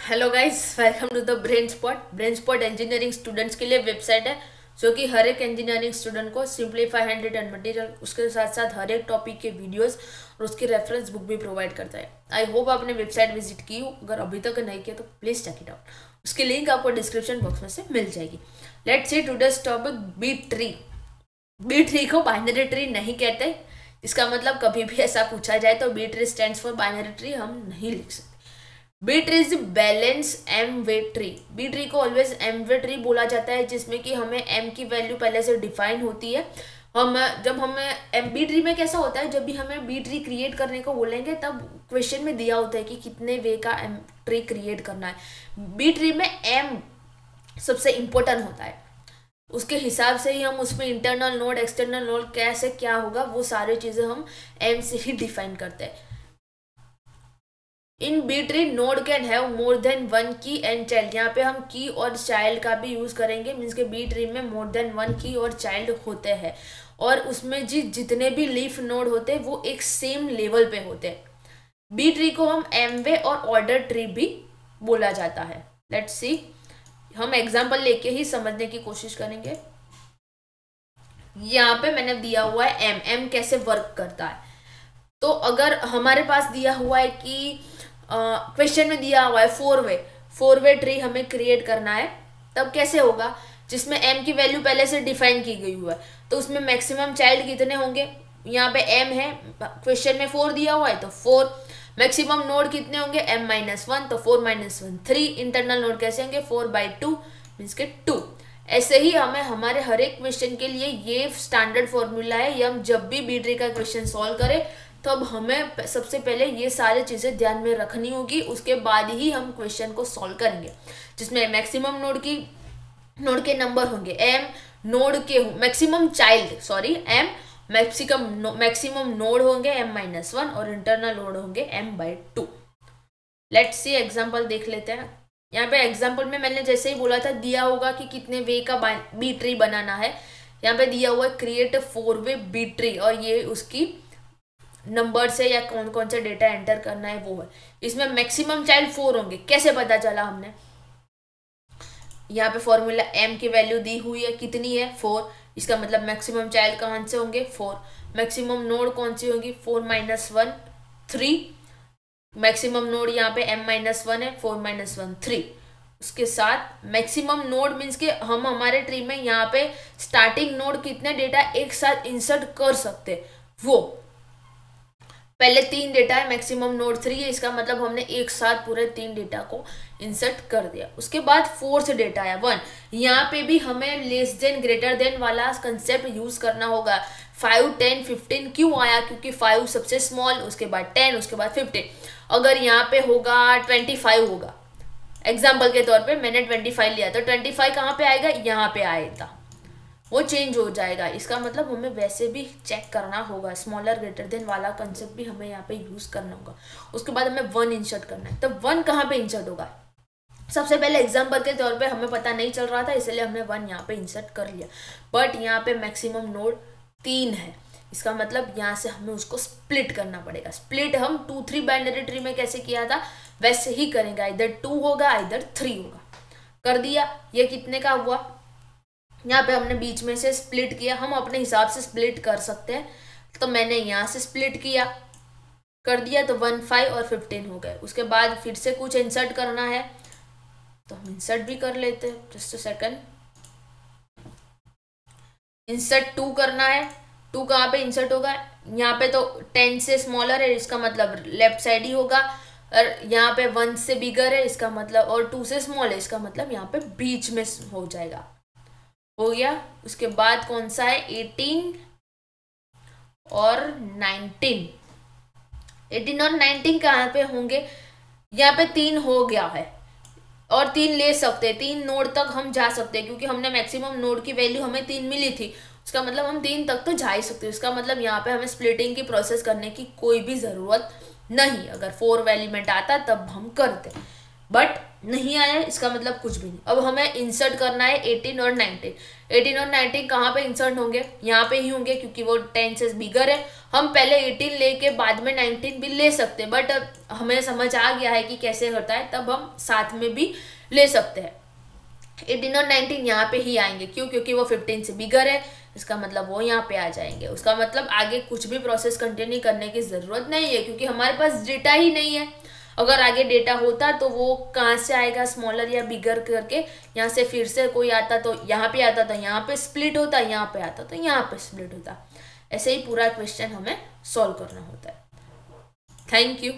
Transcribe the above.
Hello guys, welcome to the Brain Spot engineering students के लिए website है जो कि हर एक इंजीनियरिंग स्टूडेंट को सिंपलीफाई हैंड एंड मटेरियल, उसके साथ साथ हर एक टॉपिक के वीडियोस और उसकी रेफरेंस बुक भी प्रोवाइड करता है। आई होप आपने वेबसाइट विजिट की हो। अगर अभी तक नहीं किया तो प्लीज चेक इट आउट। उसकी लिंक आपको डिस्क्रिप्शन बॉक्स में से मिल जाएगी। Let's see today's topic B tree. B tree को बाइनरी ट्री नहीं कहते। इसका मतलब कभी भी ऐसा पूछा जाए तो B tree stands for binary tree हम नहीं लिख सकते। B tree is balance M way tree. B tree को ऑलवेज एम वे ट्री बोला जाता है, जिसमें कि हमें एम की वैल्यू पहले से डिफाइन होती है। जब हमें एम बी ट्री में कैसा होता है, जब भी हमें बी ट्री क्रिएट करने को बोलेंगे तब क्वेश्चन में दिया होता है कि कितने वे का एम ट्री क्रिएट करना है। बी ट्री में एम सबसे इंपॉर्टेंट होता है, उसके हिसाब से ही हम उसमें इंटरनल नोड एक्सटर्नल नोड कैसे क्या होगा वो सारी चीजें हम एम से ही डिफाइन करते हैं। In B tree node can have more than one key and child. यहाँ पे हम की और चाइल्ड का भी यूज करेंगे, मीन्स के बी ट्री में मोर देन वन की और चाइल्ड होते हैं और उसमें जितने भी लीफ नोड होते हैं वो एक सेम लेवल पे होते हैं। बी ट्री को हम एम वे और ऑर्डर ट्री भी बोला जाता है। लेट्स सी, हम एग्जाम्पल लेके ही समझने की कोशिश करेंगे। यहाँ पे मैंने दिया हुआ है एम कैसे वर्क करता है। तो अगर हमारे पास दिया हुआ है कि क्वेश्चन में दिया हुआ है फोर वे ट्री हमें क्रिएट करना है, तब कैसे होगा, जिसमें एम की वैल्यू पहले से डिफाइन की गई हुआ है तो उसमें मैक्सिमम चाइल्ड कितने होंगे। यहाँ पे एम है, क्वेश्चन में 4 दिया हुआ है तो 4। मैक्सिमम नोड कितने होंगे, एम माइनस 1 तो 4 माइनस 1 3। इंटरनल नोड कैसे होंगे, 4/2 मीन्स के 2। ऐसे ही हमें हमारे हर एक क्वेश्चन के लिए ये स्टैंडर्ड फॉर्मूला है। ये हम जब भी बी ट्री का क्वेश्चन सॉल्व करें तब हमें सबसे पहले ये सारी चीजें ध्यान में रखनी होगी, उसके बाद ही हम क्वेश्चन को सॉल्व करेंगे। जिसमें मैक्सिमम नोड के नंबर होंगे, एम नोड के maximum child M maximum node होंगे m-1 और इंटरनल नोड होंगे m/2। लेट्स सी एग्जांपल देख लेते हैं। यहाँ पे एग्जांपल में मैंने जैसे ही बोला था दिया होगा कि कितने वे का बी ट्री बनाना है। यहाँ पे दिया हुआ है क्रिएट 4 वे बी ट्री और ये उसकी नंबर से या कौन कौन सा डेटा एंटर करना है वो है। इसमें मैक्सिमम चाइल्ड 4 होंगे, कैसे पता चला हमने, यहाँ पे फॉर्मूला m की वैल्यू दी हुई है, कितनी है 4। इसका मतलब मैक्सिमम चाइल्ड कौन से होंगे 4। मैक्सिमम नोड कौन सी होगी 4-1 3। मैक्सिमम नोड यहाँ पे m-1 है, 4-1 3। उसके साथ मैक्सिमम नोड मीन्स के हम हमारे ट्री में यहाँ पे स्टार्टिंग नोड कितने डेटा एक साथ इंसर्ट कर सकते, वो पहले 3 डेटा है, मैक्सिमम नोड 3 है, इसका मतलब हमने एक साथ पूरे 3 डेटा को इंसर्ट कर दिया। उसके बाद 4th डेटा है 1। यहाँ पे भी हमें लेस देन ग्रेटर देन वाला कंसेप्ट यूज करना होगा। 5 10 15 क्यों आया, क्योंकि 5 सबसे स्मॉल, उसके बाद 10, उसके बाद 15। अगर यहाँ पे होगा 25 होगा, एग्जाम्पल के तौर पर मैंने 25 लिया तो 25 कहाँ पे आएगा, यहाँ पे आएगा, वो चेंज हो जाएगा। इसका मतलब हमें वैसे भी चेक करना होगा, स्मॉलर ग्रेटर देन वाला कंसेप्ट भी हमें यहाँ पे यूज करना होगा। उसके बाद हमें 1 इंसर्ट करना है, तो 1 कहाँ पे इंसर्ट होगा। सबसे पहले एग्जाम्पल के तौर पे हमें पता नहीं चल रहा था इसलिए हमने 1 यहाँ पे इंसर्ट कर लिया, बट यहाँ पे मैक्सिमम नोड 3 है। इसका मतलब यहाँ से हमें उसको स्प्लिट करना पड़ेगा। स्प्लिट हम 2-3 बाइनरी ट्री में कैसे किया था वैसे ही करेंगे, इधर 2 होगा इधर 3 होगा। कर दिया, ये कितने का हुआ, यहाँ पे हमने बीच में से स्प्लिट किया। हम अपने हिसाब से स्प्लिट कर सकते हैं, तो मैंने यहाँ से स्प्लिट किया, कर दिया तो 1 5 और 15 हो गए। उसके बाद फिर से कुछ इंसर्ट करना है तो हम इंसर्ट भी कर लेते हैं। जस्ट अ सेकंड, इंसर्ट 2 करना है। 2 कहाँ पे इंसर्ट होगा, यहाँ पे तो 10 से स्मॉलर है, इसका मतलब लेफ्ट साइड ही होगा, और यहाँ पे 1 से बिगर है इसका मतलब, और 2 से स्मॉल है इसका मतलब यहाँ पे बीच में हो जाएगा, हो गया। उसके बाद कौन सा है 18 और 19। 18 और 19 कहाँ पे होंगे, यहाँ पे 3 हो गया है और 3 ले सकते हैं, 3 नोड तक हम जा सकते हैं क्योंकि हमने मैक्सिमम नोड की वैल्यू हमें 3 मिली थी। उसका मतलब हम 3 तक तो जा ही सकते हैं। उसका मतलब यहाँ पे हमें स्प्लिटिंग की प्रोसेस करने की कोई भी जरूरत नहीं। अगर 4 एलिमेंट आता तब हम करते, बट नहीं आया इसका मतलब कुछ भी नहीं। अब हमें इंसर्ट करना है 18 और 19। 18 और 19 कहाँ पे इंसर्ट होंगे, यहाँ पे ही होंगे क्योंकि वो 10 से बिगर है। हम पहले 18 लेके बाद में 19 भी ले सकते हैं, बट हमें समझ आ गया है कि कैसे होता है, तब हम साथ में भी ले सकते हैं। 18 और 19 यहाँ पे ही आएंगे, क्यों? क्योंकि वो 15 से बिगर है, इसका मतलब वो यहाँ पे आ जाएंगे। उसका मतलब आगे कुछ भी प्रोसेस कंटिन्यू करने की ज़रूरत नहीं है, क्योंकि हमारे पास डेटा ही नहीं है। अगर आगे डेटा होता तो वो कहाँ से आएगा, स्मॉलर या बिगर करके, यहाँ से फिर से कोई आता तो यहाँ पे आता, तो यहाँ पे स्प्लिट होता, यहाँ पे आता तो यहाँ पे स्प्लिट होता। ऐसे ही पूरा क्वेश्चन हमें सॉल्व करना होता है। Thank you.